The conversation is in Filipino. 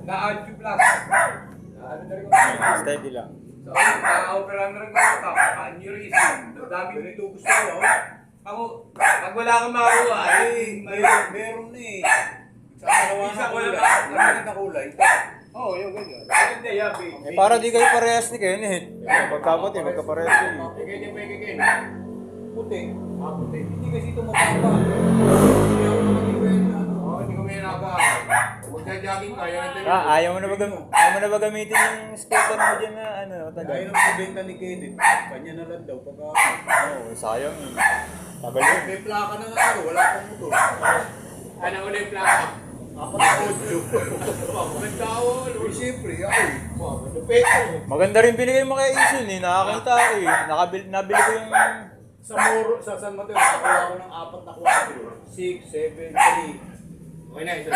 Na-achieve lang. Ano na rin ako. Steady lang. So, na-opera na rin ako. Aneurysm. Dami nito gusto ko. Ako, pag wala akong makuha, meron na eh. isa ko lang. Na kulay. Oo, yung ganyan. Maganda yan, babe. Eh, para di kayo parehas ni Kenneth. Pagkapot eh, magkaparehas kayo. Ganyan, ganyan. Puti. Puti. Hindi kasi ito mapapa. Hindi ko may naba. Huwag na jogging kaya natin. Ayaw mo na ba gamitin yung scooter mo dyan na ano, tagal? Ayaw ng pabenta ni Kenneth. Kanya na lang daw. Pagka... Oo, sayang eh. Tagal yun. May plaka na nga. Wala pang motor. Ano ulit yung plaka? Ako na audio. Maganda ako. Siyempre, ako. Maganda rin binigay mo kay Isun eh. Nakakita ako eh. Nabili ko yung... Sa Moro, sa San Mateo, nakakuha ako ng 4 na kwarto. 6, 7, 3. Okay na, isa.